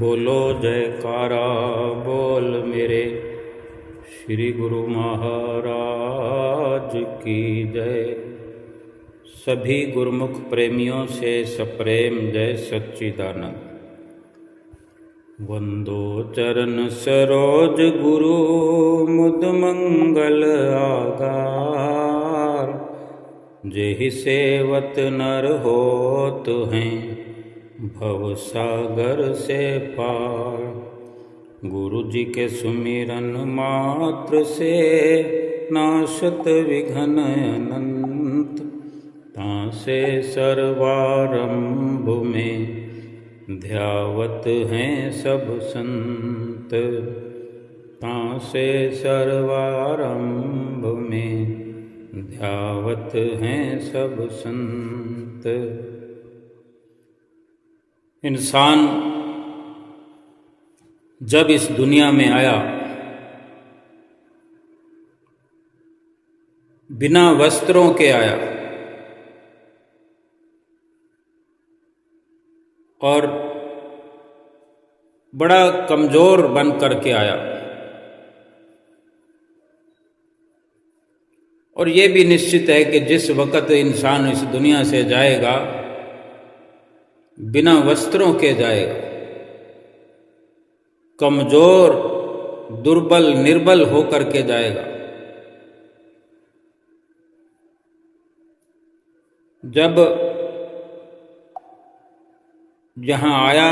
बोलो जयकारा बोल मेरे श्री गुरु महाराज की जय। सभी गुरुमुख प्रेमियों से सप्रेम जय सच्चिदानंद। वंदो चरण सरोज गुरु मुद मंगल आगार। जेहि सेवत नर होत हैं भव सागर से पार। गुरु जी के सुमिरन मात्र से नाशत विघ्न अनंत। तासे सर्वारंभ में ध्यावत हैं सब संत। तासे सर्वारंभ में ध्यावत हैं सब संत। इंसान जब इस दुनिया में आया बिना वस्त्रों के आया और बड़ा कमजोर बन करके आया। और ये भी निश्चित है कि जिस वक़्त इंसान इस दुनिया से जाएगा बिना वस्त्रों के जाएगा, कमजोर दुर्बल निर्बल होकर के जाएगा। जब यहाँ आया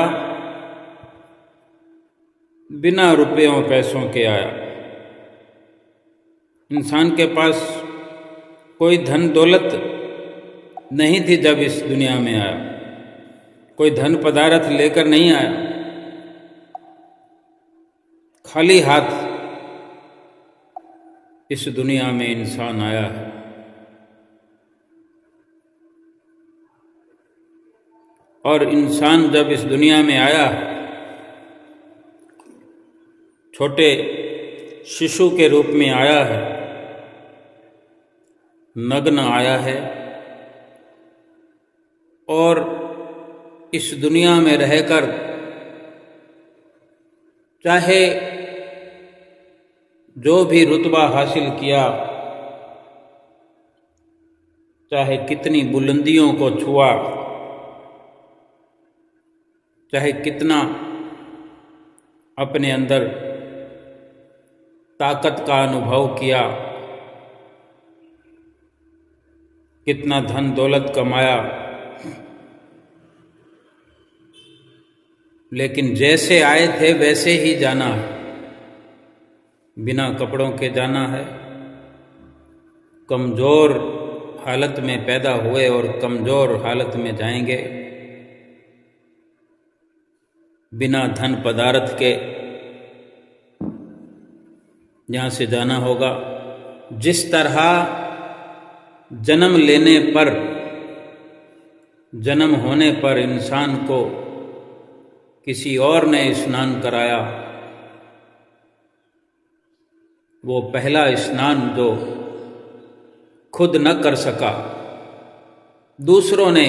बिना रुपयों पैसों के आया। इंसान के पास कोई धन दौलत नहीं थी जब इस दुनिया में आया। कोई धन पदार्थ लेकर नहीं आया, खाली हाथ इस दुनिया में इंसान आया है। और इंसान जब इस दुनिया में आया छोटे शिशु के रूप में आया है, नग्न आया है और इस दुनिया में रहकर चाहे जो भी रुतबा हासिल किया, चाहे कितनी बुलंदियों को छुआ, चाहे कितना अपने अंदर ताकत का अनुभव किया, कितना धन दौलत कमाया, लेकिन जैसे आए थे वैसे ही जाना है। बिना कपड़ों के जाना है। कमज़ोर हालत में पैदा हुए और कमज़ोर हालत में जाएंगे। बिना धन पदार्थ के यहाँ से जाना होगा। जिस तरह जन्म लेने पर, जन्म होने पर इंसान को किसी और ने स्नान कराया, वो पहला स्नान जो खुद न कर सका, दूसरों ने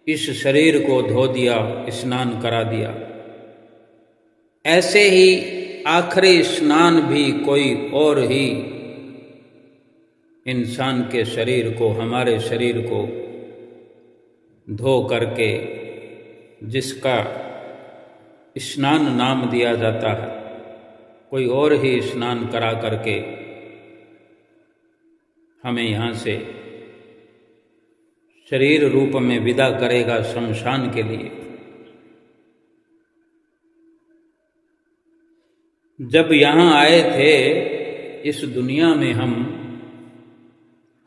इस शरीर को धो दिया, स्नान करा दिया। ऐसे ही आखिरी स्नान भी कोई और ही इंसान के शरीर को, हमारे शरीर को धो करके, जिसका स्नान नाम दिया जाता है, कोई और ही स्नान करा करके हमें यहाँ से शरीर रूप में विदा करेगा शमशान के लिए। जब यहाँ आए थे इस दुनिया में, हम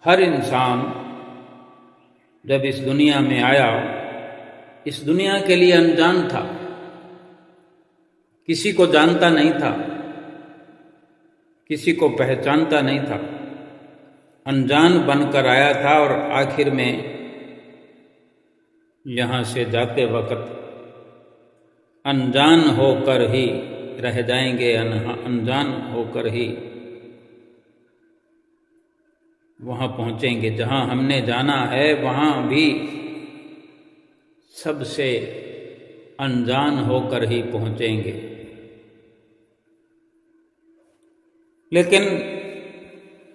हर इंसान जब इस दुनिया में आया, इस दुनिया के लिए अनजान था, किसी को जानता नहीं था, किसी को पहचानता नहीं था, अनजान बनकर आया था। और आखिर में यहाँ से जाते वक्त अनजान होकर ही रह जाएंगे, अनजान होकर ही वहाँ पहुँचेंगे जहाँ हमने जाना है। वहाँ भी सबसे अनजान होकर ही पहुँचेंगे। लेकिन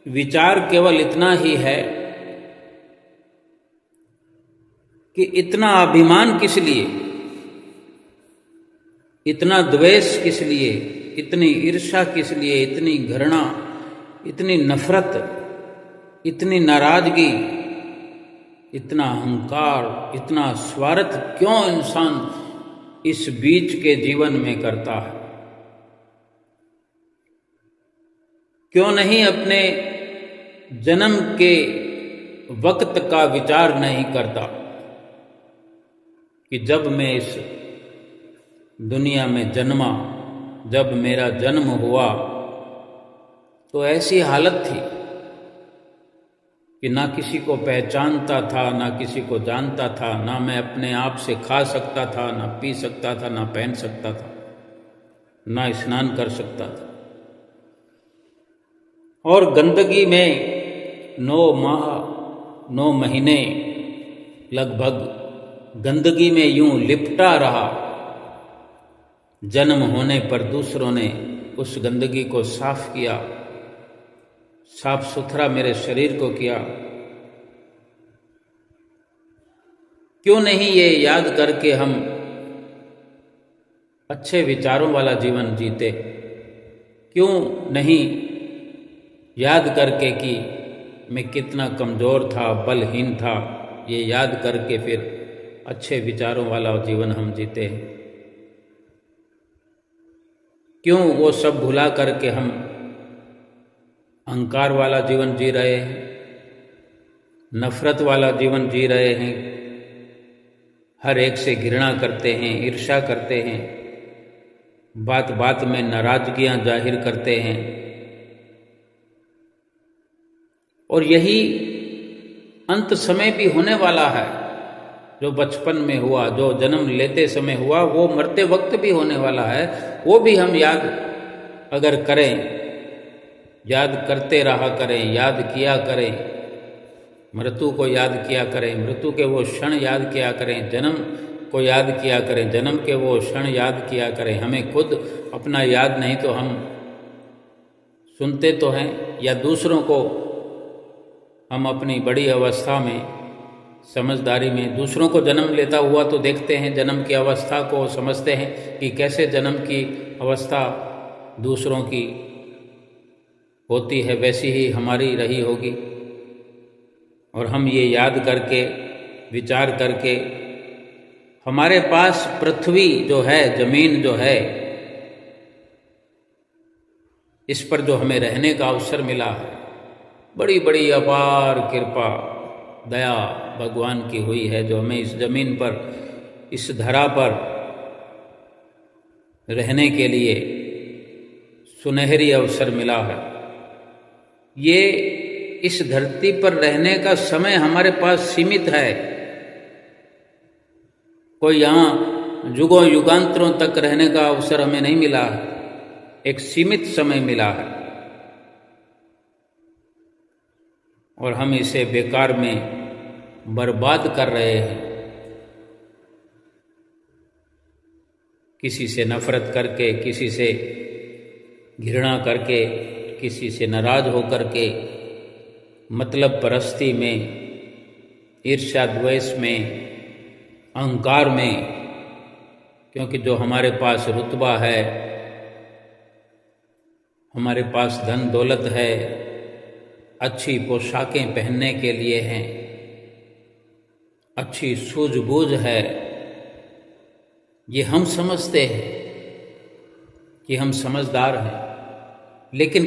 विचार केवल इतना ही है कि इतना अभिमान किस लिए, इतना द्वेष किस लिए, इतनी ईर्ष्या किस लिए, इतनी घृणा, इतनी नफरत, इतनी नाराजगी, इतना अहंकार, इतना स्वार्थ क्यों इंसान इस बीच के जीवन में करता है? क्यों नहीं अपने जन्म के वक्त का विचार नहीं करता कि जब मैं इस दुनिया में जन्मा, जब मेरा जन्म हुआ तो ऐसी हालत थी कि ना किसी को पहचानता था, ना किसी को जानता था, ना मैं अपने आप से खा सकता था, ना पी सकता था, ना पहन सकता था, ना स्नान कर सकता था। और गंदगी में 9 माह 9 महीने लगभग गंदगी में यूं लिपटा रहा। जन्म होने पर दूसरों ने उस गंदगी को साफ किया, साफ सुथरा मेरे शरीर को किया। क्यों नहीं ये याद करके हम अच्छे विचारों वाला जीवन जीते? क्यों नहीं याद करके कि मैं कितना कमज़ोर था, बलहीन था, ये याद करके फिर अच्छे विचारों वाला जीवन हम जीते हैं? क्यों वो सब भुला करके हम अहंकार वाला जीवन जी रहे हैं, नफरत वाला जीवन जी रहे हैं, हर एक से घृणा करते हैं, ईर्ष्या करते हैं, बात बात में नाराजगियां जाहिर करते हैं? और यही अंत समय भी होने वाला है। जो बचपन में हुआ, जो जन्म लेते समय हुआ, वो मरते वक्त भी होने वाला है। वो भी हम याद अगर करें, याद करते रहा करें, याद किया करें, मृत्यु को याद किया करें, मृत्यु के वो क्षण याद किया करें, जन्म को याद किया करें, जन्म के वो क्षण याद किया करें। हमें खुद अपना याद नहीं तो हम सुनते तो हैं, या दूसरों को हम अपनी बड़ी अवस्था में, समझदारी में दूसरों को जन्म लेता हुआ तो देखते हैं, जन्म की अवस्था को समझते हैं कि कैसे जन्म की अवस्था दूसरों की होती है, वैसी ही हमारी रही होगी। और हम ये याद करके, विचार करके, हमारे पास पृथ्वी जो है, जमीन जो है, इस पर जो हमें रहने का अवसर मिला है, बड़ी बड़ी अपार कृपा, दया भगवान की हुई है, जो हमें इस जमीन पर, इस धरा पर रहने के लिए सुनहरी अवसर मिला है। ये इस धरती पर रहने का समय हमारे पास सीमित है। कोई यहाँ युगों युगांतरों तक रहने का अवसर हमें नहीं मिला है, एक सीमित समय मिला है। और हम इसे बेकार में बर्बाद कर रहे हैं, किसी से नफरत करके, किसी से घृणा करके, किसी से नाराज होकर के, मतलब परस्ती में, ईर्ष्या द्वेष में, अहंकार में। क्योंकि जो हमारे पास रुतबा है, हमारे पास धन दौलत है, अच्छी पोशाकें पहनने के लिए हैं, अच्छी सूझबूझ है, ये हम समझते हैं कि हम समझदार हैं। लेकिन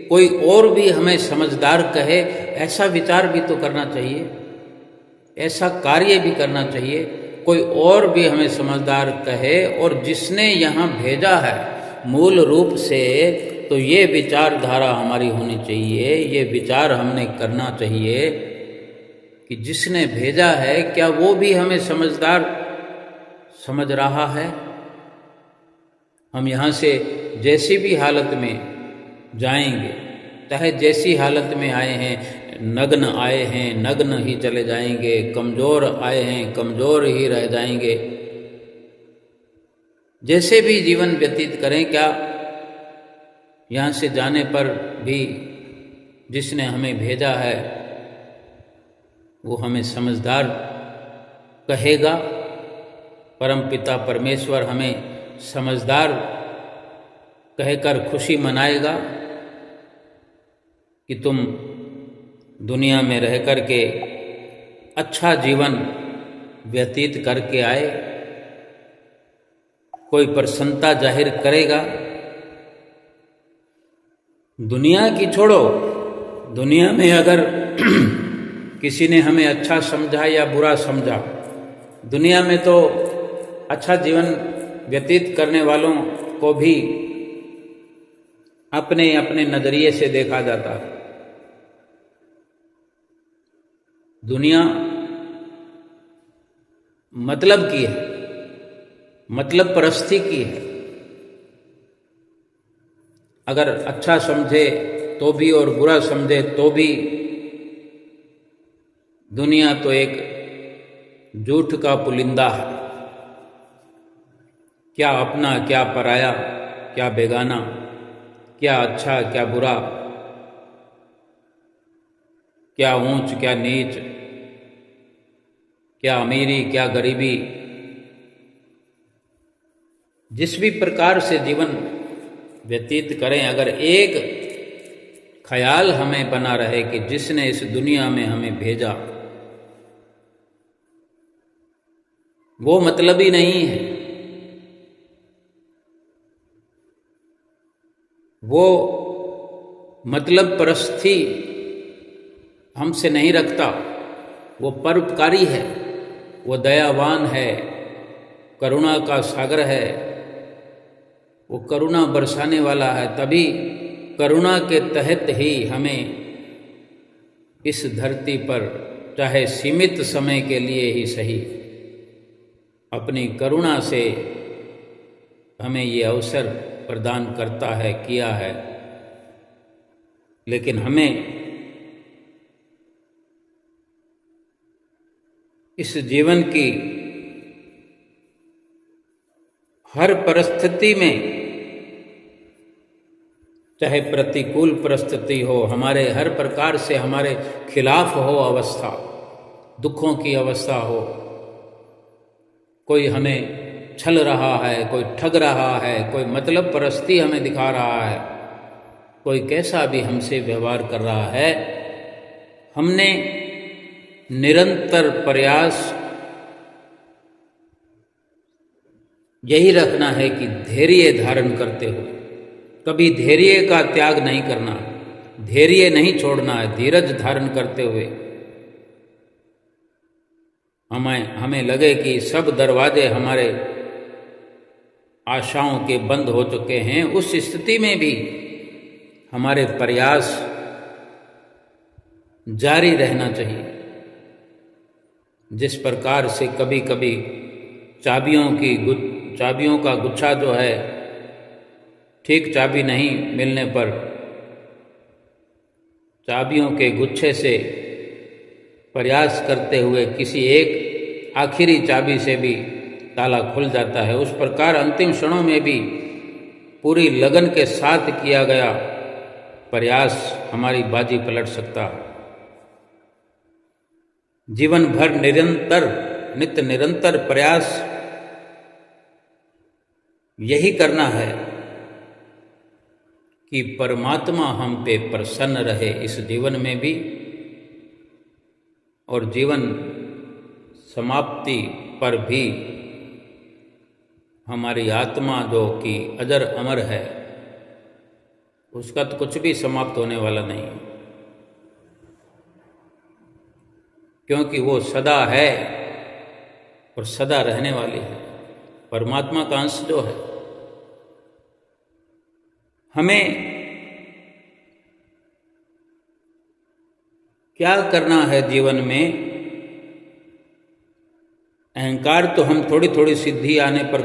कोई और भी हमें समझदार कहे, ऐसा विचार भी तो करना चाहिए, ऐसा कार्य भी करना चाहिए। कोई और भी हमें समझदार कहे, और जिसने यहाँ भेजा है मूल रूप से, तो ये विचारधारा हमारी होनी चाहिए, ये विचार हमने करना चाहिए कि जिसने भेजा है, क्या वो भी हमें समझदार समझ रहा है? हम यहाँ से जैसी भी हालत में जाएंगे, चाहे जैसी हालत में आए हैं, नग्न आए हैं, नग्न ही चले जाएंगे, कमज़ोर आए हैं, कमज़ोर ही रह जाएंगे। जैसे भी जीवन व्यतीत करें, क्या यहाँ से जाने पर भी जिसने हमें भेजा है वो हमें समझदार कहेगा? परमपिता परमेश्वर हमें समझदार कहकर खुशी मनाएगा कि तुम दुनिया में रह कर के अच्छा जीवन व्यतीत करके आए? कोई प्रसन्नता जाहिर करेगा? दुनिया की छोड़ो, दुनिया में अगर किसी ने हमें अच्छा समझा या बुरा समझा, दुनिया में तो अच्छा जीवन व्यतीत करने वालों को भी अपने अपने नजरिए से देखा जाता है। दुनिया मतलब की है, मतलब परस्ती की है। अगर अच्छा समझे तो भी और बुरा समझे तो भी दुनिया तो एक झूठ का पुलिंदा है। क्या अपना, क्या पराया, क्या बेगाना, क्या अच्छा, क्या बुरा, क्या ऊंच, क्या नीच, क्या अमीरी, क्या गरीबी। जिस भी प्रकार से जीवन व्यतीत करें, अगर एक ख्याल हमें बना रहे कि जिसने इस दुनिया में हमें भेजा वो मतलबी नहीं है, वो मतलब परस्ती हमसे नहीं रखता, वो परोपकारी है, वो दयावान है, करुणा का सागर है, वो करुणा बरसाने वाला है, तभी करुणा के तहत ही हमें इस धरती पर चाहे सीमित समय के लिए ही सही अपनी करुणा से हमें ये अवसर प्रदान करता है, किया है। लेकिन हमें इस जीवन की हर परिस्थिति में, चाहे प्रतिकूल परिस्थिति हो, हमारे हर प्रकार से हमारे खिलाफ हो अवस्था, दुखों की अवस्था हो, कोई हमें छल रहा है, कोई ठग रहा है, कोई मतलब परस्ती हमें दिखा रहा है, कोई कैसा भी हमसे व्यवहार कर रहा है, हमने निरंतर प्रयास यही रखना है कि धैर्य धारण करते हुए, कभी धैर्य का त्याग नहीं करना, धैर्य नहीं छोड़ना है, धीरज धारण करते हुए हमें लगे कि सब दरवाजे हमारे आशाओं के बंद हो चुके हैं, उस स्थिति में भी हमारे प्रयास जारी रहना चाहिए। जिस प्रकार से कभी कभी चाबियों का गुच्छा जो है, ठीक चाबी नहीं मिलने पर चाबियों के गुच्छे से प्रयास करते हुए किसी एक आखिरी चाबी से भी ताला खुल जाता है, उस प्रकार अंतिम क्षणों में भी पूरी लगन के साथ किया गया प्रयास हमारी बाजी पलट सकता है। जीवन भर नित्य निरंतर प्रयास यही करना है कि परमात्मा हम पे प्रसन्न रहे इस जीवन में भी, और जीवन समाप्ति पर भी हमारी आत्मा जो कि अजर अमर है, उसका तो कुछ भी समाप्त होने वाला नहीं, क्योंकि वो सदा है और सदा रहने वाली है, परमात्मा का अंश जो है। हमें क्या करना है जीवन में? अहंकार तो हम थोड़ी थोड़ी सिद्धि आने पर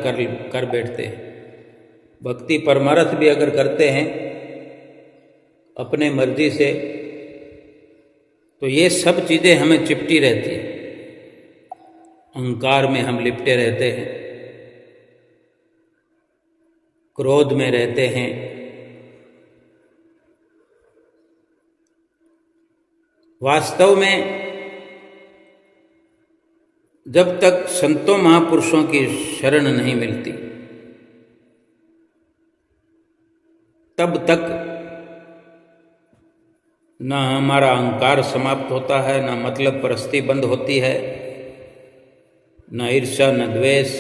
कर बैठते हैं। भक्ति परमार्थ भी अगर करते हैं अपने मर्जी से, तो ये सब चीज़ें हमें चिपटी रहती है, अहंकार में हम लिपटे रहते हैं। क्रोध में रहते हैं। वास्तव में जब तक संतों महापुरुषों की शरण नहीं मिलती तब तक न हमारा अहंकार समाप्त होता है, न मतलब परस्ती बंद होती है, न ईर्ष्या, न द्वेष,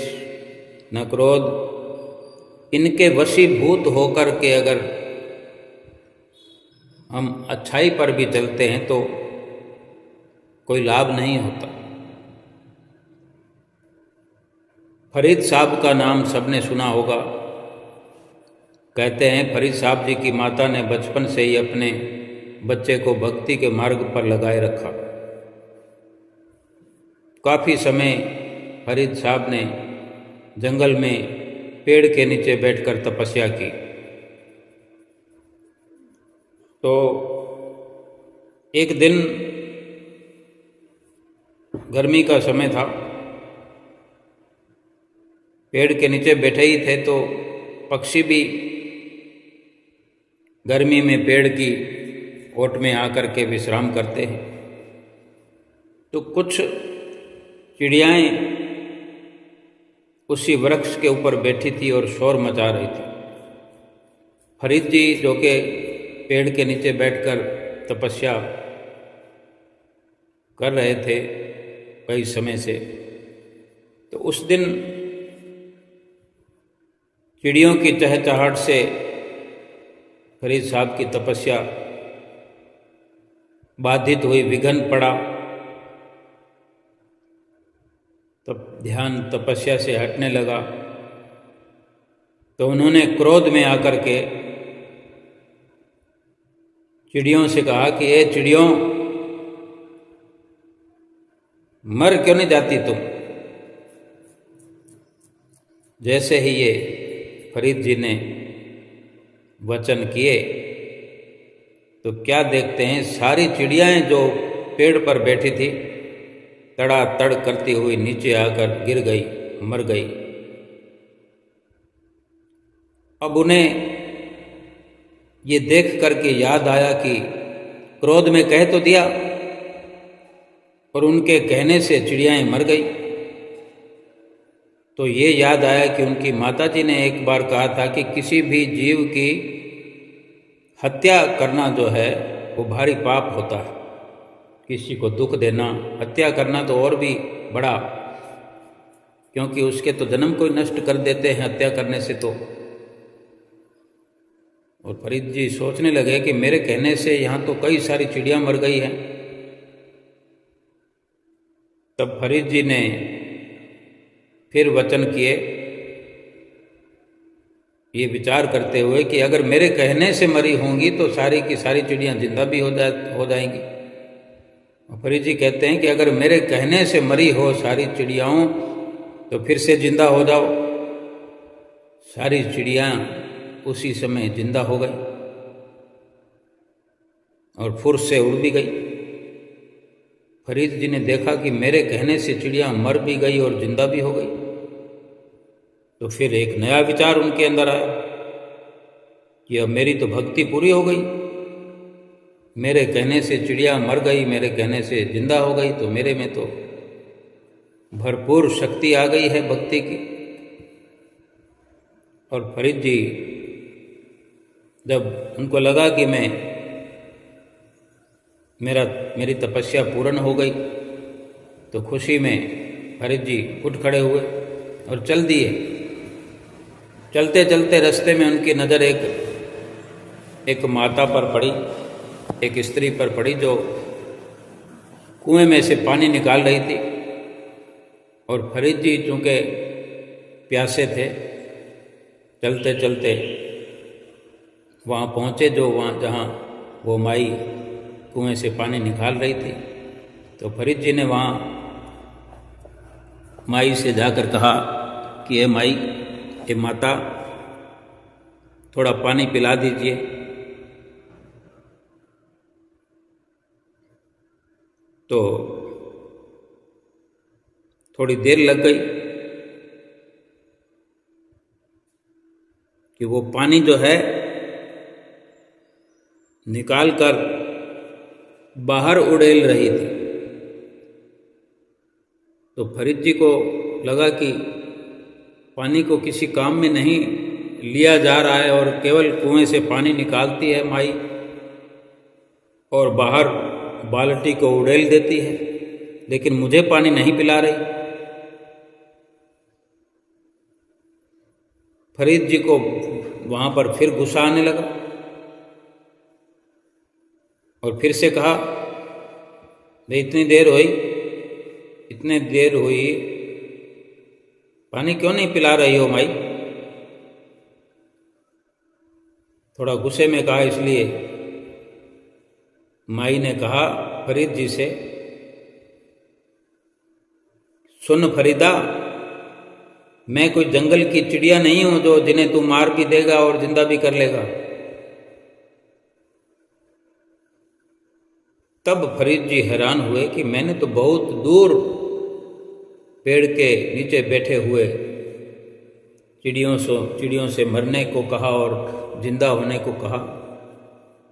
न क्रोध। इनके वशीभूत होकर के अगर हम अच्छाई पर भी चलते हैं तो कोई लाभ नहीं होता। फरीद साहब का नाम सबने सुना होगा। कहते हैं फरीद साहब जी की माता ने बचपन से ही अपने बच्चे को भक्ति के मार्ग पर लगाए रखा। काफ़ी समय फरीद साहब ने जंगल में पेड़ के नीचे बैठकर तपस्या की। तो एक दिन गर्मी का समय था, पेड़ के नीचे बैठे ही थे तो पक्षी भी गर्मी में पेड़ की ओट में आकर के विश्राम करते हैं। तो कुछ चिड़ियाएँ उसी वृक्ष के ऊपर बैठी थी और शोर मचा रही थी। फरीद जी जो कि पेड़ के नीचे बैठकर तपस्या कर रहे थे कई समय से, तो उस दिन चिड़ियों की चहचहाहट से फरीद साहब की तपस्या बाधित हुई, विघ्न पड़ा। तब ध्यान तपस्या से हटने लगा। तो उन्होंने क्रोध में आकर के चिड़ियों से कहा कि ये चिड़ियों, मर क्यों नहीं जाती तुम? जैसे ही ये फरीद जी ने वचन किए तो क्या देखते हैं, सारी चिड़ियाएं जो पेड़ पर बैठी थी तड़ातड़ करती हुई नीचे आकर गिर गई, मर गई। अब उन्हें ये देख करके याद आया कि क्रोध में कह तो दिया और उनके कहने से चिड़ियाएं मर गई। तो ये याद आया कि उनकी माताजी ने एक बार कहा था कि किसी भी जीव की हत्या करना जो है वो भारी पाप होता है। किसी को दुख देना, हत्या करना तो और भी बड़ा, क्योंकि उसके तो जन्म को ही नष्ट कर देते हैं हत्या करने से तो। और फरीद जी सोचने लगे कि मेरे कहने से यहाँ तो कई सारी चिड़िया मर गई हैं। तब फरीद जी ने फिर वचन किए, ये विचार करते हुए कि अगर मेरे कहने से मरी होंगी तो सारी की सारी चिड़ियाँ जिंदा भी हो जाएंगी। फरीद जी कहते हैं कि अगर मेरे कहने से मरी हो सारी चिड़ियाओं तो फिर से जिंदा हो जाओ। सारी चिड़ियाँ उसी समय जिंदा हो गई और फुर्स से उड़ भी गई। फरीद जी ने देखा कि मेरे कहने से चिड़िया मर भी गई और जिंदा भी हो गई। तो फिर एक नया विचार उनके अंदर आया कि अब मेरी तो भक्ति पूरी हो गई। मेरे कहने से चिड़िया मर गई, मेरे कहने से जिंदा हो गई, तो मेरे में तो भरपूर शक्ति आ गई है भक्ति की। और फरीद जी जब उनको लगा कि मेरी तपस्या पूर्ण हो गई तो खुशी में फरीद जी उठ खड़े हुए और चल दिए। चलते चलते रास्ते में उनकी नज़र एक माता पर पड़ी, एक स्त्री पर पड़ी जो कुएं में से पानी निकाल रही थी। और फरीद जी चूँकि प्यासे थे, चलते चलते वहाँ पहुँचे जहाँ वो माई कुएं से पानी निकाल रही थी। तो फरीद जी ने वहाँ माई से जाकर कहा कि ये माई, ये माता, थोड़ा पानी पिला दीजिए। तो थोड़ी देर लग गई कि वो पानी जो है निकाल कर बाहर उड़ेल रही थी। तो फरीद जी को लगा कि पानी को किसी काम में नहीं लिया जा रहा है और केवल कुएं से पानी निकालती है माई और बाहर बाल्टी को उड़ेल देती है, लेकिन मुझे पानी नहीं पिला रही। फरीद जी को वहाँ पर फिर गुस्सा आने लगा और फिर से कहा, भाई इतनी देर हुई, पानी क्यों नहीं पिला रही हो माई? थोड़ा गुस्से में कहा। इसलिए माई ने कहा फरीद जी से, सुन फरीदा, मैं कोई जंगल की चिड़िया नहीं हूं जो जिन्हें तू मार भी देगा और जिंदा भी कर लेगा। तब फरीद जी हैरान हुए कि मैंने तो बहुत दूर पेड़ के नीचे बैठे हुए चिड़ियों से मरने को कहा और जिंदा होने को कहा,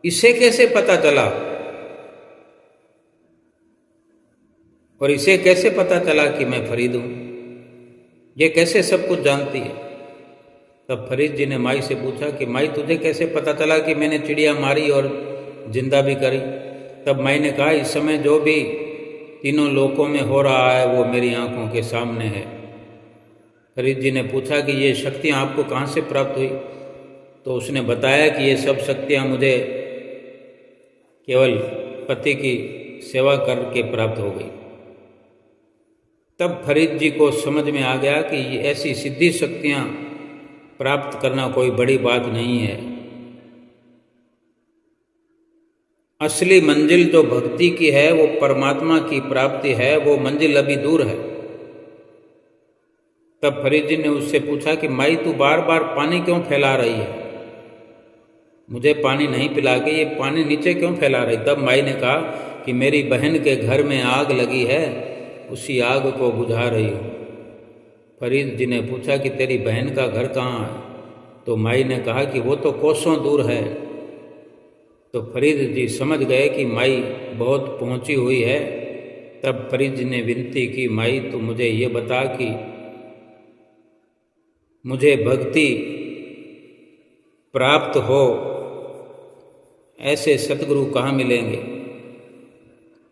इसे कैसे पता चला? और इसे कैसे पता चला कि मैं फरीद हूं? ये कैसे सब कुछ जानती है? तब फरीद जी ने माई से पूछा कि माई तुझे कैसे पता चला कि मैंने चिड़िया मारी और जिंदा भी करी? तब माई ने कहा, इस समय जो भी तीनों लोकों में हो रहा है वो मेरी आंखों के सामने है। फरीद जी ने पूछा कि ये शक्तियाँ आपको कहाँ से प्राप्त हुई? तो उसने बताया कि ये सब शक्तियाँ मुझे केवल पति की सेवा करके प्राप्त हो गई। तब फरीद जी को समझ में आ गया कि ये ऐसी सिद्धि शक्तियाँ प्राप्त करना कोई बड़ी बात नहीं है। असली मंजिल जो भक्ति की है, वो परमात्मा की प्राप्ति है, वो मंजिल अभी दूर है। तब फरीद जी ने उससे पूछा कि माई तू बार बार पानी क्यों फैला रही है? मुझे पानी नहीं पिला के ये पानी नीचे क्यों फैला रही? तब माई ने कहा कि मेरी बहन के घर में आग लगी है, उसी आग को बुझा रही हूँ। फरीद जी ने पूछा कि तेरी बहन का घर कहाँ है? तो माई ने कहा कि वो तो कोसों दूर है। तो फरीद जी समझ गए कि माई बहुत पहुँची हुई है। तब फरीद जी ने विनती की, माई तो मुझे ये बता कि मुझे भक्ति प्राप्त हो ऐसे सतगुरु कहाँ मिलेंगे?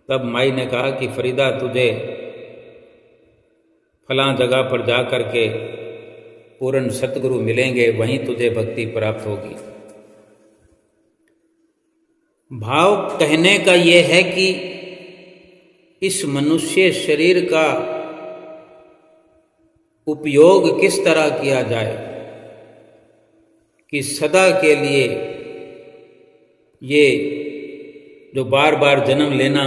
तब माई ने कहा कि फरीदा तुझे फलां जगह पर जा कर के पूर्ण सतगुरु मिलेंगे, वहीं तुझे भक्ति प्राप्त होगी। भाव कहने का ये है कि इस मनुष्य शरीर का उपयोग किस तरह किया जाए कि सदा के लिए ये जो बार बार जन्म लेना,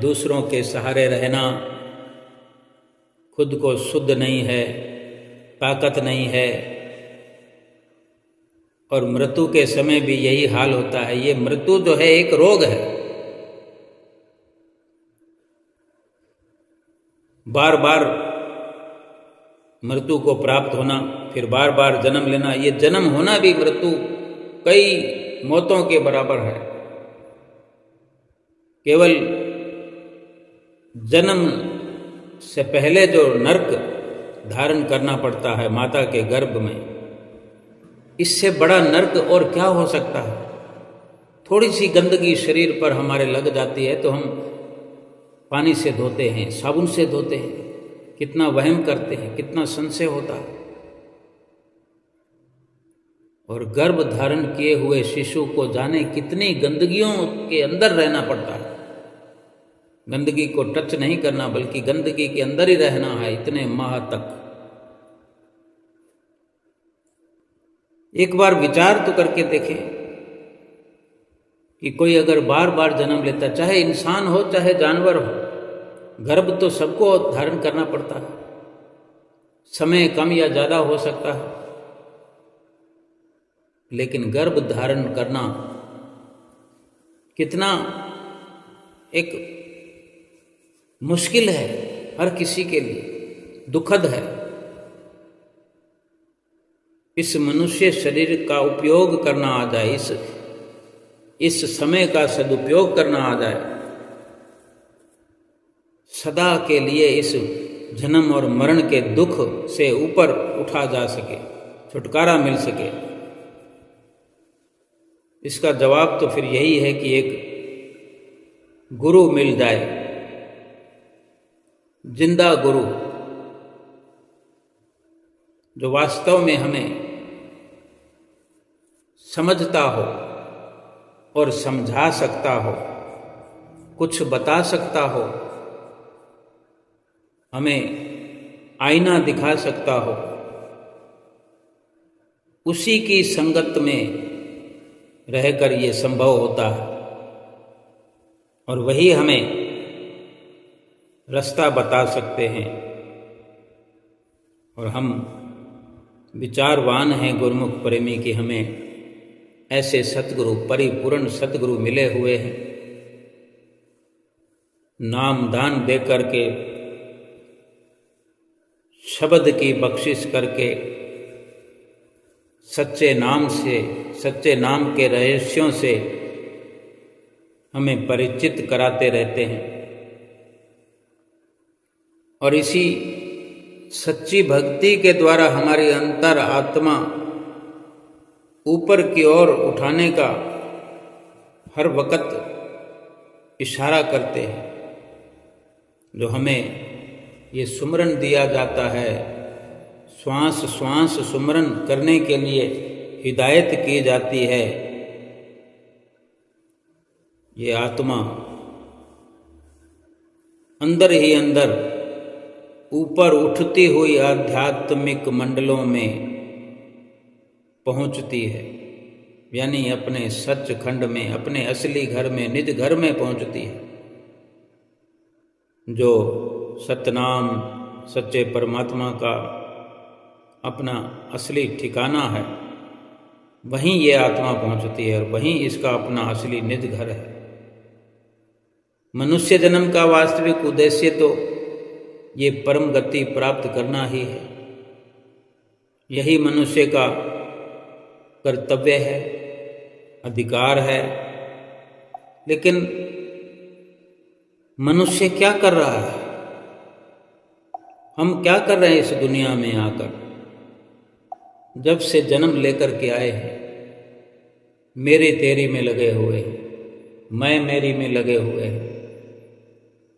दूसरों के सहारे रहना, खुद को शुद्ध नहीं है, ताकत नहीं है, और मृत्यु के समय भी यही हाल होता है। ये मृत्यु जो है एक रोग है। बार बार मृत्यु को प्राप्त होना, फिर बार बार जन्म लेना, ये जन्म होना भी मृत्यु कई मौतों के बराबर है। केवल जन्म से पहले जो नरक धारण करना पड़ता है माता के गर्भ में, इससे बड़ा नरक और क्या हो सकता है? थोड़ी सी गंदगी शरीर पर हमारे लग जाती है तो हम पानी से धोते हैं, साबुन से धोते हैं, कितना वहम करते हैं, कितना संशय होता है। और गर्भ धारण किए हुए शिशु को जाने कितनी गंदगियों के अंदर रहना पड़ता है। गंदगी को टच नहीं करना, बल्कि गंदगी के अंदर ही रहना है इतने माह तक। एक बार विचार तो करके देखें कि कोई अगर बार बार जन्म लेता, चाहे इंसान हो चाहे जानवर हो, गर्भ तो सबको धारण करना पड़ता है। समय कम या ज़्यादा हो सकता है, लेकिन गर्भ धारण करना कितना एक मुश्किल है, हर किसी के लिए दुखद है। इस मनुष्य शरीर का उपयोग करना आ जाए, इस समय का सदुपयोग करना आ जाए, सदा के लिए इस जन्म और मरण के दुख से ऊपर उठा जा सके, छुटकारा मिल सके। इसका जवाब तो फिर यही है कि एक गुरु मिल जाए, जिंदा गुरु, जो वास्तव में हमें समझता हो और समझा सकता हो, कुछ बता सकता हो, हमें आईना दिखा सकता हो। उसी की संगत में रहकर ये संभव होता है और वही हमें रास्ता बता सकते हैं। और हम विचारवान हैं गुरुमुख प्रेमी कि हमें ऐसे सतगुरु, परिपूर्ण सतगुरु मिले हुए हैं। नाम दान दे करके, शब्द की बख्शिश करके, सच्चे नाम से, सच्चे नाम के रहस्यों से हमें परिचित कराते रहते हैं। और इसी सच्ची भक्ति के द्वारा हमारी अंतर आत्मा ऊपर की ओर उठाने का हर वक्त इशारा करते हैं। जो हमें ये सुमरन दिया जाता है, श्वास श्वास सुमरन करने के लिए हिदायत की जाती है, ये आत्मा अंदर ही अंदर ऊपर उठती हुई आध्यात्मिक मंडलों में पहुंचती है, यानी अपने सचखंड में, अपने असली घर में, निज घर में पहुंचती है। जो सतनाम, सच्चे परमात्मा का अपना असली ठिकाना है, वहीं ये आत्मा पहुंचती है और वहीं इसका अपना असली निज घर है। मनुष्य जन्म का वास्तविक उद्देश्य तो ये परम गति प्राप्त करना ही है। यही मनुष्य का कर्तव्य है, अधिकार है। लेकिन मनुष्य क्या कर रहा है? हम क्या कर रहे हैं इस दुनिया में आकर? जब से जन्म लेकर के आए हैं, मेरे तेरी में लगे हुए हैं, मैं मेरी में लगे हुए हैं,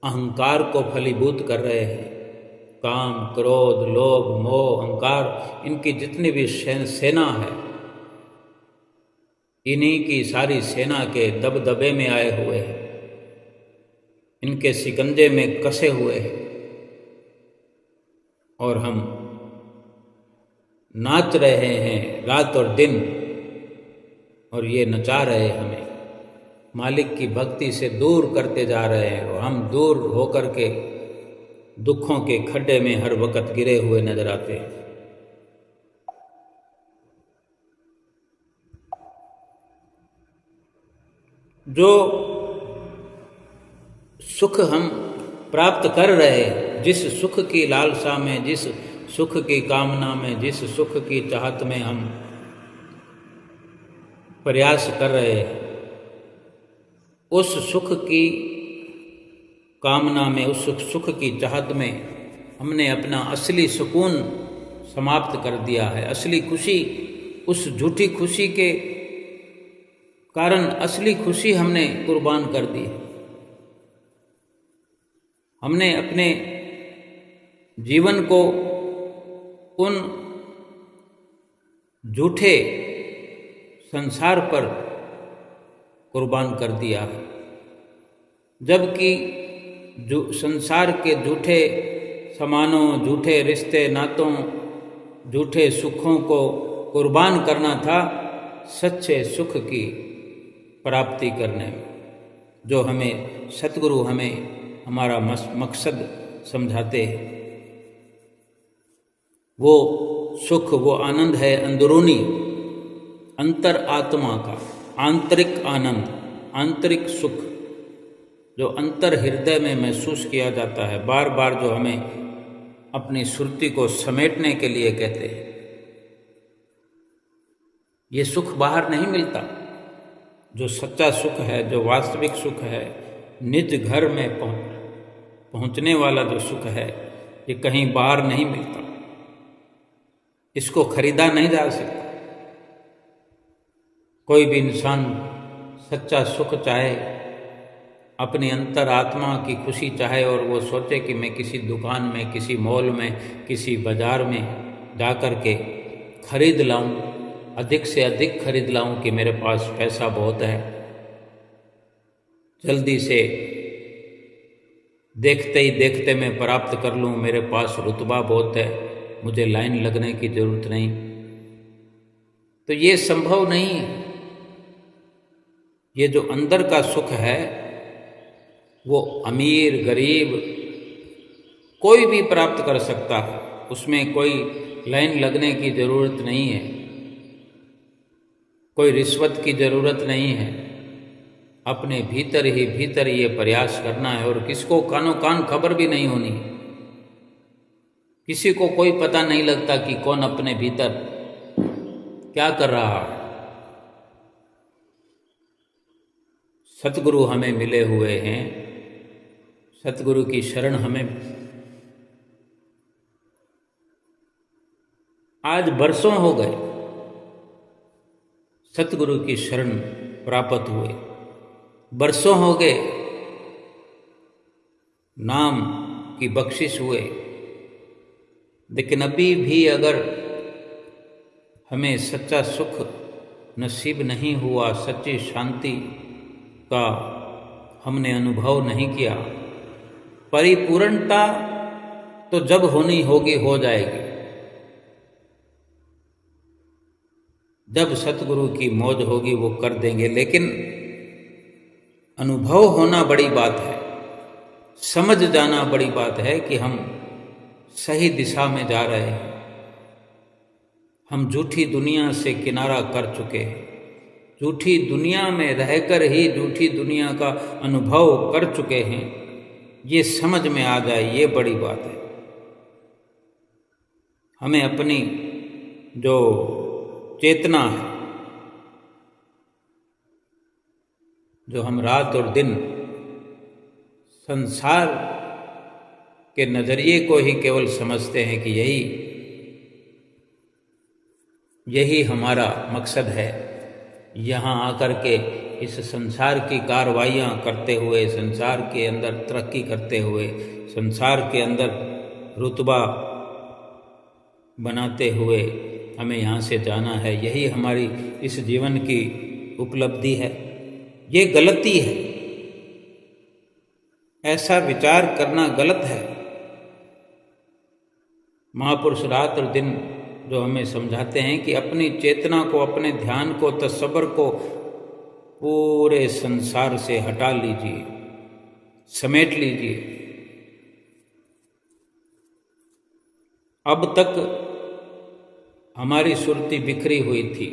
अहंकार को फलीभूत कर रहे हैं। काम, क्रोध, लोभ, मोह, अहंकार, इनकी जितनी भी सेना है, इन्हीं की सारी सेना के दबदबे में आए हुए हैं, इनके शिकंजे में कसे हुए हैं। और हम नाच रहे हैं रात और दिन, और ये नचा रहे हमें, मालिक की भक्ति से दूर करते जा रहे हैं। और हम दूर होकर के दुखों के खड्डे में हर वक्त गिरे हुए नजर आते हैं। जो सुख हम प्राप्त कर रहे हैं, जिस सुख की लालसा में, जिस सुख की कामना में, जिस सुख की चाहत में हम प्रयास कर रहे हैं, उस सुख की कामना में, उस सुख की चाहत में हमने अपना असली सुकून समाप्त कर दिया है। असली खुशी, उस झूठी खुशी के कारण असली खुशी हमने कुर्बान कर दी है। हमने अपने जीवन को उन झूठे संसार पर कुर्बान कर दिया है, जबकि जो संसार के झूठे सामानों, झूठे रिश्ते नातों, झूठे सुखों को कुर्बान करना था सच्चे सुख की प्राप्ति करने में। जो हमें सतगुरु हमें हमारा मकसद समझाते हैं, वो सुख, वो आनंद है अंदरूनी, अंतर आत्मा का आंतरिक आनंद, आंतरिक सुख, जो अंतर हृदय में महसूस किया जाता है। बार बार जो हमें अपनी सुरती को समेटने के लिए कहते हैं, ये सुख बाहर नहीं मिलता। जो सच्चा सुख है, जो वास्तविक सुख है, निज घर में पहुंचने वाला जो सुख है, ये कहीं बाहर नहीं मिलता। इसको खरीदा नहीं जा सकता। कोई भी इंसान सच्चा सुख चाहे, अपनी अंतर आत्मा की खुशी चाहे, और वो सोचे कि मैं किसी दुकान में, किसी मॉल में, किसी बाजार में जाकर के खरीद लाऊं, अधिक से अधिक खरीद लाऊं कि मेरे पास पैसा बहुत है, जल्दी से देखते ही देखते मैं प्राप्त कर लूं, मेरे पास रुतबा बहुत है, मुझे लाइन लगने की जरूरत नहीं, तो ये संभव नहीं है। ये जो अंदर का सुख है वो अमीर गरीब कोई भी प्राप्त कर सकता है, उसमें कोई लाइन लगने की जरूरत नहीं है, कोई रिश्वत की जरूरत नहीं है। अपने भीतर ही भीतर ये प्रयास करना है, और किसको कानो कान खबर भी नहीं होनी। किसी को कोई पता नहीं लगता कि कौन अपने भीतर क्या कर रहा है। सतगुरु हमें मिले हुए हैं, सतगुरु की शरण हमें आज बरसों हो गए सतगुरु की शरण प्राप्त हुए, बरसों हो गए नाम की बख्शिश हुए, लेकिन अभी भी अगर हमें सच्चा सुख नसीब नहीं हुआ, सच्ची शांति का हमने अनुभव नहीं किया, परिपूर्णता तो जब होनी होगी हो जाएगी। जब सतगुरु की मौज होगी वो कर देंगे, लेकिन अनुभव होना बड़ी बात है, समझ जाना बड़ी बात है कि हम सही दिशा में जा रहे हैं। हम झूठी दुनिया से किनारा कर चुके हैं, झूठी दुनिया में रहकर ही झूठी दुनिया का अनुभव कर चुके हैं। ये समझ में आ जाए, ये बड़ी बात है। हमें अपनी जो चेतना है, जो हम रात और दिन संसार के नजरिए को ही केवल समझते हैं कि यही हमारा मकसद है, यहाँ आकर के इस संसार की कार्रवाइयाँ करते हुए, संसार के अंदर तरक्की करते हुए, संसार के अंदर रुतबा बनाते हुए हमें यहाँ से जाना है, यही हमारी इस जीवन की उपलब्धि है। ये गलती है, ऐसा विचार करना गलत है। महापुरुष रात और दिन जो हमें समझाते हैं कि अपनी चेतना को, अपने ध्यान को, तसव्वुर को पूरे संसार से हटा लीजिए, समेट लीजिए। अब तक हमारी सुरती बिखरी हुई थी,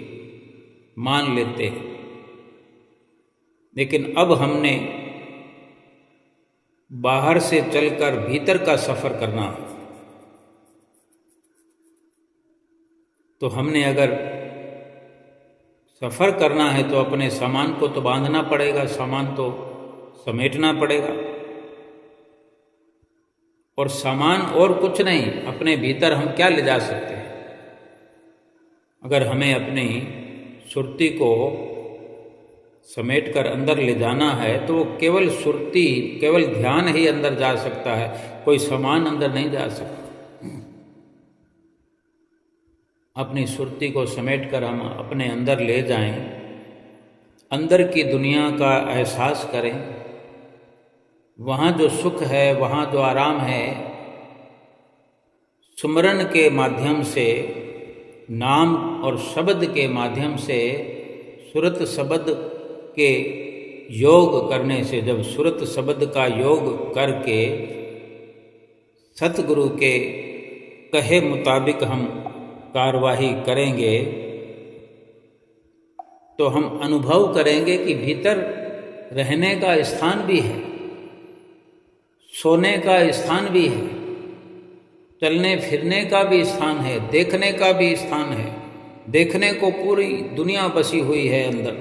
मान लेते हैं, लेकिन अब हमने बाहर से चलकर भीतर का सफर करना है। तो हमने अगर सफर करना है तो अपने सामान को तो बांधना पड़ेगा, सामान तो समेटना पड़ेगा। और सामान और कुछ नहीं, अपने भीतर हम क्या ले जा सकते हैं? अगर हमें अपनी सुरती को समेट कर अंदर ले जाना है तो वो केवल सुरती, केवल ध्यान ही अंदर जा सकता है, कोई सामान अंदर नहीं जा सकता। अपनी सुरती को समेट कर हम अपने अंदर ले जाएं, अंदर की दुनिया का एहसास करें। वहाँ जो सुख है, वहाँ जो आराम है, सुमरन के माध्यम से, नाम और शब्द के माध्यम से, सुरत शब्द के योग करने से, जब सुरत शब्द का योग करके सतगुरु के कहे मुताबिक हम कार्यवाही करेंगे तो हम अनुभव करेंगे कि भीतर रहने का स्थान भी है, सोने का स्थान भी है, चलने फिरने का भी स्थान है, देखने का भी स्थान है, देखने को पूरी दुनिया बसी हुई है अंदर।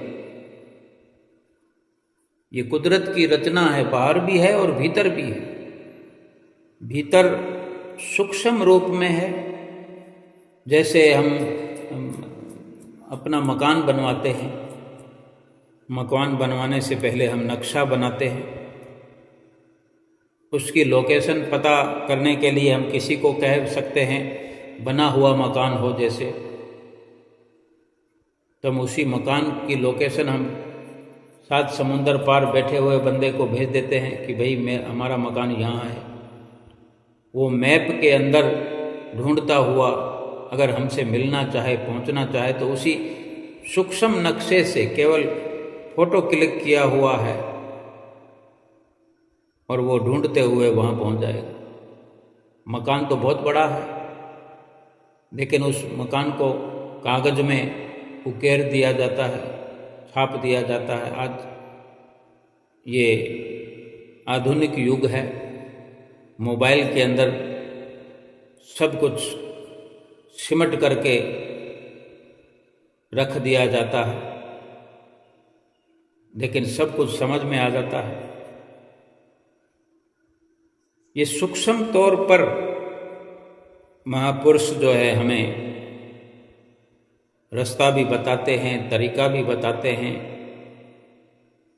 ये कुदरत की रचना है, बाहर भी है और भीतर भी है। भीतर सूक्ष्म रूप में है, जैसे हम अपना मकान बनवाते हैं। मकान बनवाने से पहले हम नक्शा बनाते हैं, उसकी लोकेशन पता करने के लिए हम किसी को कह सकते हैं बना हुआ मकान हो जैसे, तो हम उसी मकान की लोकेशन हम 7 समुंदर पार बैठे हुए बंदे को भेज देते हैं कि भाई हमारा मकान यहाँ है। वो मैप के अंदर ढूंढता हुआ अगर हमसे मिलना चाहे, पहुँचना चाहे, तो उसी सूक्ष्म नक्शे से केवल फोटो क्लिक किया हुआ है और वो ढूंढते हुए वहाँ पहुँच जाएगा। मकान तो बहुत बड़ा है, लेकिन उस मकान को कागज में उकेर दिया जाता है, छाप दिया जाता है। आज ये आधुनिक युग है, मोबाइल के अंदर सब कुछ सिमट करके रख दिया जाता है, लेकिन सब कुछ समझ में आ जाता है। ये सूक्ष्म तौर पर महापुरुष जो है हमें रास्ता भी बताते हैं, तरीका भी बताते हैं,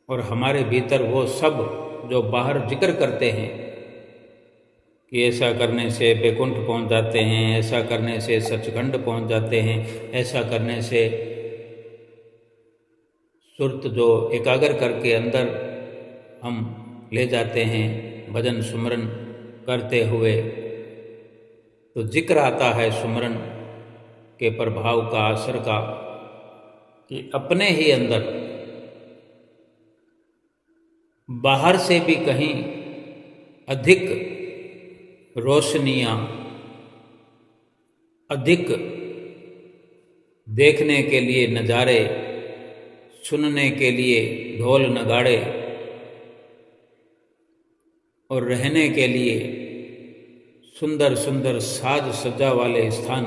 और हमारे भीतर वो सब जो बाहर जिक्र करते हैं कि ऐसा करने से बैकुंठ पहुंच जाते हैं, ऐसा करने से सचखंड पहुंच जाते हैं, ऐसा करने से सुरत जो एकाग्र करके अंदर हम ले जाते हैं भजन सुमरन करते हुए, तो जिक्र आता है सुमरन के प्रभाव का, असर का, कि अपने ही अंदर बाहर से भी कहीं अधिक रोशनियाँ, अधिक देखने के लिए नज़ारे, सुनने के लिए ढोल नगाड़े, और रहने के लिए सुंदर सुंदर साज सज्जा वाले स्थान,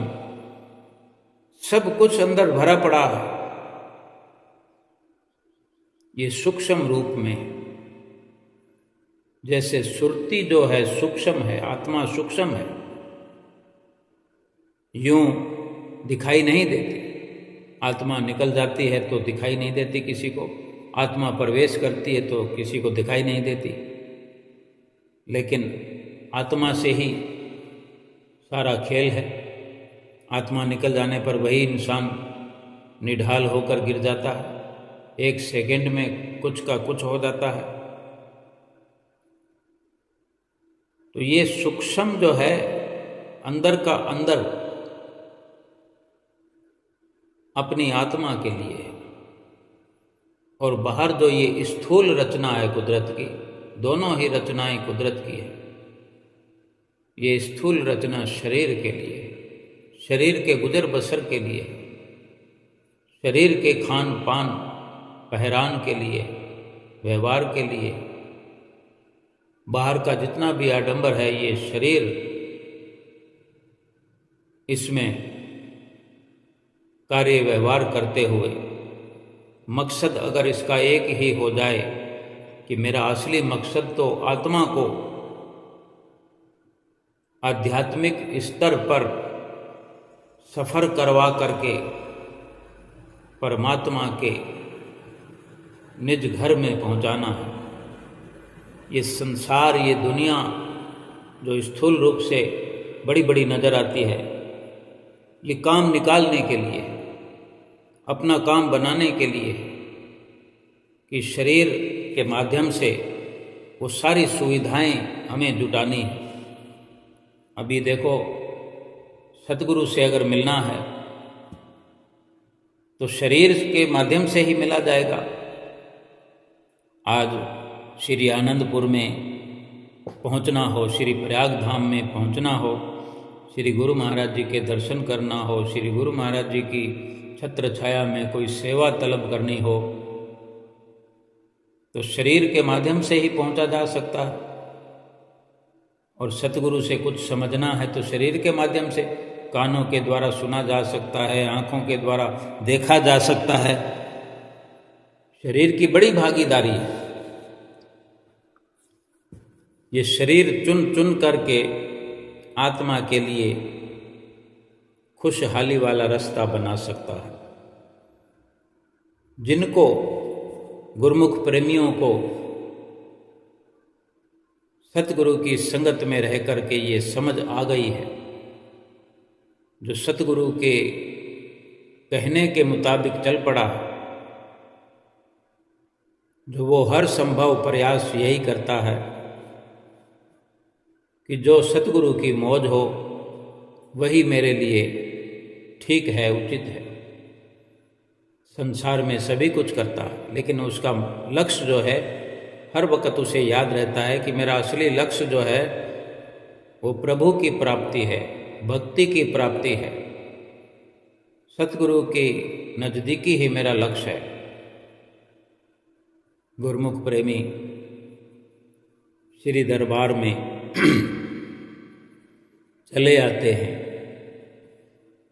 सब कुछ अंदर भरा पड़ा है। ये सूक्ष्म रूप में, जैसे सुरती जो है सूक्ष्म है, आत्मा सूक्ष्म है, यूं दिखाई नहीं देती। आत्मा निकल जाती है तो दिखाई नहीं देती किसी को, आत्मा प्रवेश करती है तो किसी को दिखाई नहीं देती, लेकिन आत्मा से ही सारा खेल है। आत्मा निकल जाने पर वही इंसान निढाल होकर गिर जाता है, 1 सेकंड में कुछ का कुछ हो जाता है। तो ये सूक्ष्म जो है अंदर का अंदर अपनी आत्मा के लिए है, और बाहर जो ये स्थूल रचना है कुदरत की, दोनों ही रचनाएं कुदरत की है। ये स्थूल रचना शरीर के लिए, शरीर के गुजर बसर के लिए, शरीर के खान पान पहरान के लिए, व्यवहार के लिए। बाहर का जितना भी आडंबर है, ये शरीर इसमें कार्य व्यवहार करते हुए, मकसद अगर इसका एक ही हो जाए कि मेरा असली मकसद तो आत्मा को आध्यात्मिक स्तर पर सफ़र करवा करके परमात्मा के निज घर में पहुंचाना है। ये संसार, ये दुनिया जो स्थूल रूप से बड़ी बड़ी नज़र आती है, ये काम निकालने के लिए, अपना काम बनाने के लिए, कि शरीर के माध्यम से वो सारी सुविधाएं हमें जुटानी है। अभी देखो, सतगुरु से अगर मिलना है तो शरीर के माध्यम से ही मिला जाएगा। आज श्री आनंदपुर में पहुंचना हो, श्री प्रयाग धाम में पहुंचना हो, श्री गुरु महाराज जी के दर्शन करना हो, श्री गुरु महाराज जी की छत्र छाया में कोई सेवा तलब करनी हो, तो शरीर के माध्यम से ही पहुंचा जा सकता है। और सतगुरु से कुछ समझना है तो शरीर के माध्यम से, कानों के द्वारा सुना जा सकता है, आँखों के द्वारा देखा जा सकता है। शरीर की बड़ी भागीदारी है। ये शरीर चुन चुन करके आत्मा के लिए खुशहाली वाला रास्ता बना सकता है। जिनको गुरुमुख प्रेमियों को सतगुरु की संगत में रह करके ये समझ आ गई है, जो सतगुरु के कहने के मुताबिक चल पड़ा, जो वो हर संभव प्रयास यही करता है कि जो सतगुरु की मौज हो वही मेरे लिए ठीक है, उचित है। संसार में सभी कुछ करता है, लेकिन उसका लक्ष्य जो है हर वक्त उसे याद रहता है कि मेरा असली लक्ष्य जो है वो प्रभु की प्राप्ति है, भक्ति की प्राप्ति है, सतगुरु की नज़दीकी ही मेरा लक्ष्य है। गुरुमुख प्रेमी श्री दरबार में चले आते हैं,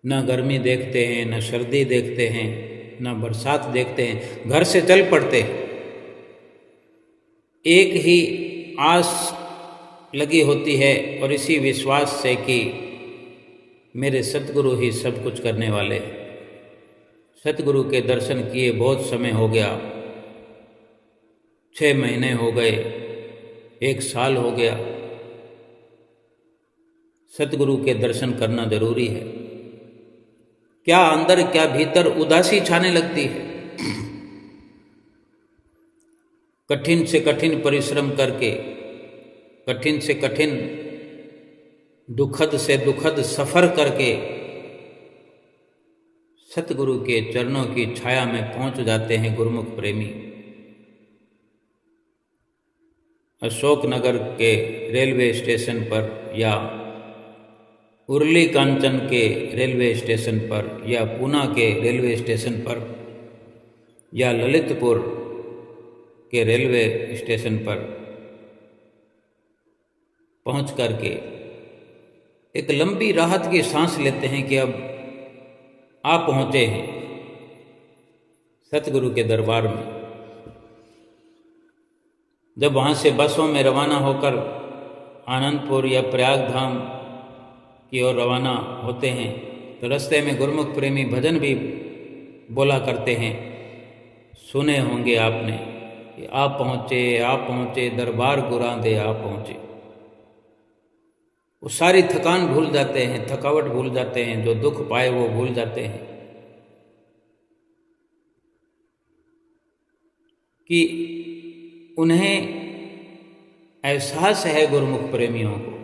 न गर्मी देखते हैं, न सर्दी देखते हैं, न बरसात देखते हैं, घर से चल पड़ते हैं। एक ही आस लगी होती है और इसी विश्वास से कि मेरे सतगुरु ही सब कुछ करने वाले। सतगुरु के दर्शन किए बहुत समय हो गया, 6 महीने हो गए, 1 साल हो गया। सतगुरु के दर्शन करना जरूरी है। क्या अंदर क्या भीतर उदासी छाने लगती है। कठिन से कठिन परिश्रम करके, कठिन से कठिन दुखद से दुखद सफर करके सतगुरु के चरणों की छाया में पहुंच जाते हैं गुरुमुख प्रेमी। अशोकनगर के रेलवे स्टेशन पर या उरली कांचन के रेलवे स्टेशन पर या पूना के रेलवे स्टेशन पर या ललितपुर के रेलवे स्टेशन पर पहुंच करके एक लंबी राहत की सांस लेते हैं कि अब आप पहुंचे हैं सतगुरु के दरबार में। जब वहाँ से बसों में रवाना होकर आनंदपुर या प्रयाग धाम की ओर रवाना होते हैं तो रास्ते में गुरुमुख प्रेमी भजन भी बोला करते हैं। सुने होंगे आपने कि आप पहुँचे दरबार गुरां दे आप पहुँचे। वो सारी थकान भूल जाते हैं, थकावट भूल जाते हैं, जो दुख पाए वो भूल जाते हैं कि उन्हें एहसास है गुरुमुख प्रेमियों को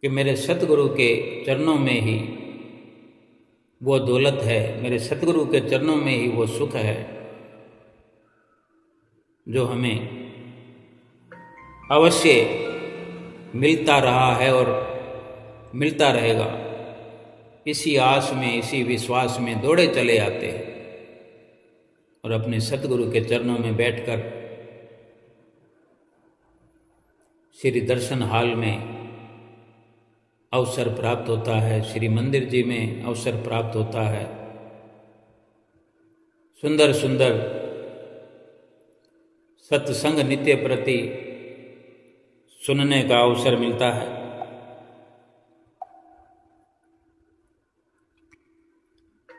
कि मेरे सतगुरु के चरणों में ही वो दौलत है, मेरे सतगुरु के चरणों में ही वो सुख है जो हमें अवश्य मिलता रहा है और मिलता रहेगा। इसी आस में, इसी विश्वास में दौड़े चले आते हैं और अपने सतगुरु के चरणों में बैठकर श्री दर्शन हाल में अवसर प्राप्त होता है, श्री मंदिर जी में अवसर प्राप्त होता है। सुंदर सुंदर सत्संग नित्य प्रति सुनने का अवसर मिलता है।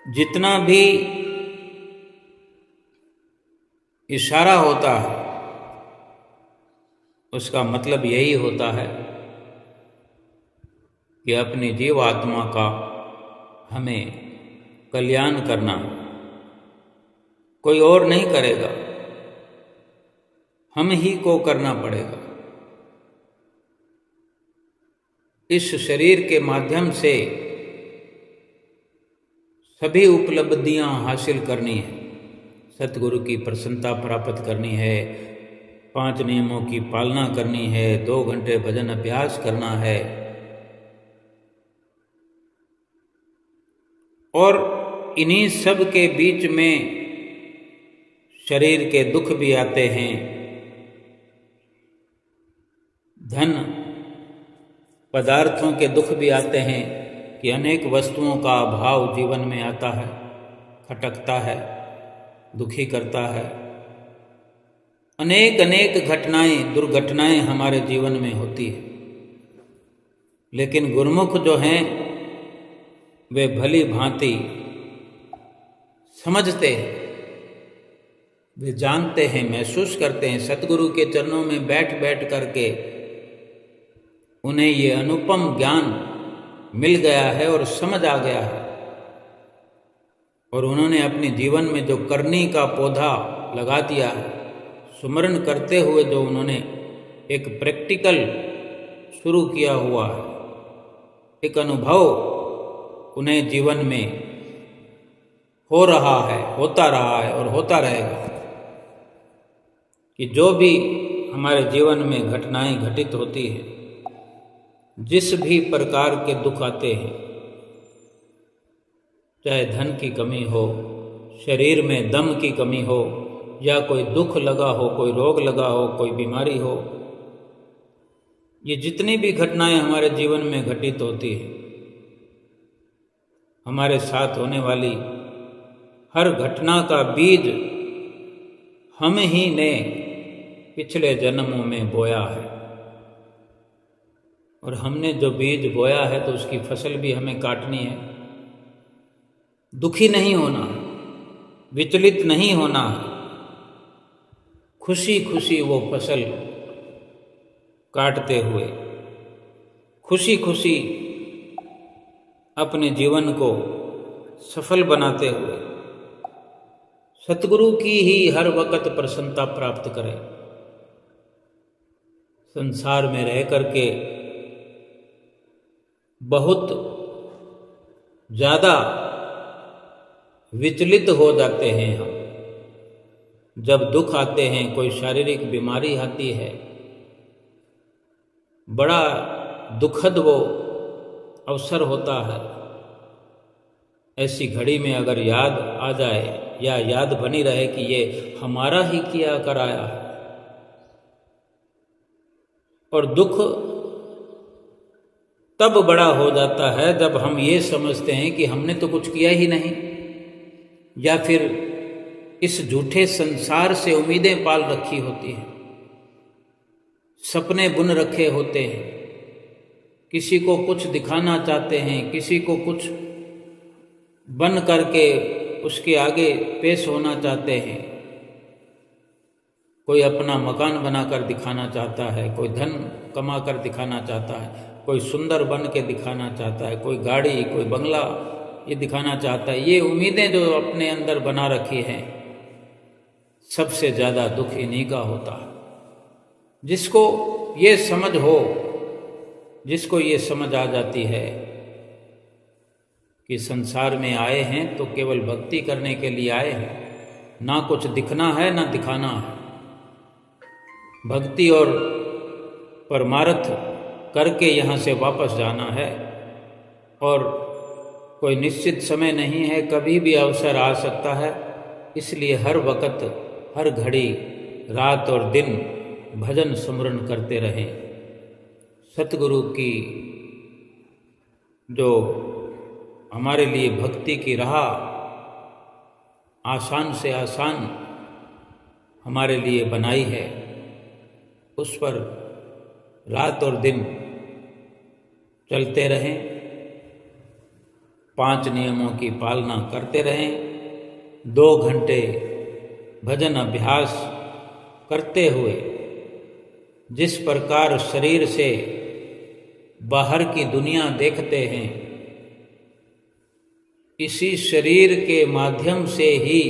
जितना भी इशारा होता है उसका मतलब यही होता है कि अपनी जीव आत्मा का हमें कल्याण करना, कोई और नहीं करेगा, हम ही को करना पड़ेगा। इस शरीर के माध्यम से सभी उपलब्धियां हासिल करनी है, सतगुरु की प्रसन्नता प्राप्त करनी है, 5 नियमों की पालना करनी है, 2 घंटे भजन अभ्यास करना है और इन्हीं सब के बीच में शरीर के दुख भी आते हैं, धन पदार्थों के दुख भी आते हैं कि अनेक वस्तुओं का अभाव जीवन में आता है, खटकता है, दुखी करता है। अनेक अनेक घटनाएं, दुर्घटनाएं हमारे जीवन में होती है। लेकिन गुरुमुख जो हैं वे भली भांति समझते हैं, वे जानते हैं, महसूस करते हैं। सतगुरु के चरणों में बैठ बैठ करके उन्हें ये अनुपम ज्ञान मिल गया है और समझ आ गया है, और उन्होंने अपने जीवन में जो करनी का पौधा लगा दिया है, सुमरण करते हुए जो उन्होंने एक प्रैक्टिकल शुरू किया हुआ है, एक अनुभव उन्हें जीवन में हो रहा है, होता रहा है और होता रहेगा कि जो भी हमारे जीवन में घटनाएं घटित होती हैं, जिस भी प्रकार के दुख आते हैं, चाहे धन की कमी हो, शरीर में दम की कमी हो, या कोई दुख लगा हो, कोई रोग लगा हो, कोई बीमारी हो, ये जितनी भी घटनाएं हमारे जीवन में घटित होती है, हमारे साथ होने वाली हर घटना का बीज हम ही ने पिछले जन्मों में बोया है, और हमने जो बीज बोया है तो उसकी फसल भी हमें काटनी है। दुखी नहीं होना, विचलित नहीं होना, खुशी खुशी वो फसल काटते हुए खुशी खुशी अपने जीवन को सफल बनाते हुए सतगुरु की ही हर वक्त प्रसन्नता प्राप्त करें। संसार में रह करके बहुत ज़्यादा विचलित हो जाते हैं हम। जब दुख आते हैं, कोई शारीरिक बीमारी आती है, बड़ा दुखद वो अवसर होता है। ऐसी घड़ी में अगर याद आ जाए या याद बनी रहे कि ये हमारा ही किया कराया है, और दुख तब बड़ा हो जाता है जब हम ये समझते हैं कि हमने तो कुछ किया ही नहीं, या फिर इस झूठे संसार से उम्मीदें पाल रखी होती हैं, सपने बुन रखे होते हैं, किसी को कुछ दिखाना चाहते हैं, किसी को कुछ बन करके उसके आगे पेश होना चाहते हैं। कोई अपना मकान बनाकर दिखाना चाहता है, कोई धन कमा कर दिखाना चाहता है, कोई सुंदर बन के दिखाना चाहता है, कोई गाड़ी, कोई बंगला ये दिखाना चाहता है। ये उम्मीदें जो अपने अंदर बना रखी हैं, सबसे ज़्यादा दुख इन्हीं का होता है। जिसको ये समझ हो, जिसको ये समझ आ जाती है कि संसार में आए हैं तो केवल भक्ति करने के लिए आए हैं, ना कुछ दिखना है ना दिखाना है, भक्ति और परमार्थ करके यहाँ से वापस जाना है, और कोई निश्चित समय नहीं है, कभी भी अवसर आ सकता है। इसलिए हर वक्त, हर घड़ी, रात और दिन भजन सुमरन करते रहें। सतगुरु की जो हमारे लिए भक्ति की राह आसान से आसान हमारे लिए बनाई है, उस पर रात और दिन चलते रहें, 5 नियमों की पालना करते रहें, 2 घंटे भजन अभ्यास करते हुए जिस प्रकार शरीर से बाहर की दुनिया देखते हैं, इसी शरीर के माध्यम से ही,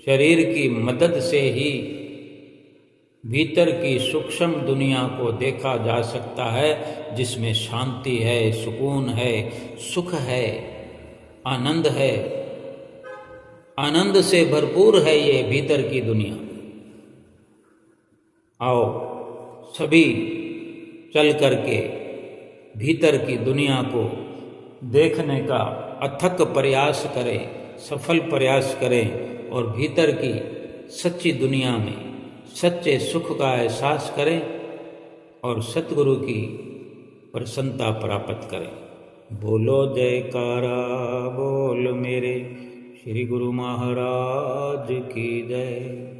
शरीर की मदद से ही भीतर की सूक्ष्म दुनिया को देखा जा सकता है, जिसमें शांति है, सुकून है, सुख है, आनंद है। आनंद से भरपूर है ये भीतर की दुनिया। आओ सभी चल करके भीतर की दुनिया को देखने का अथक प्रयास करें, सफल प्रयास करें, और भीतर की सच्ची दुनिया में सच्चे सुख का एहसास करें, और सतगुरु की प्रसन्नता प्राप्त करें। बोलो जयकारा बोल मेरे श्री गुरु महाराज की जय।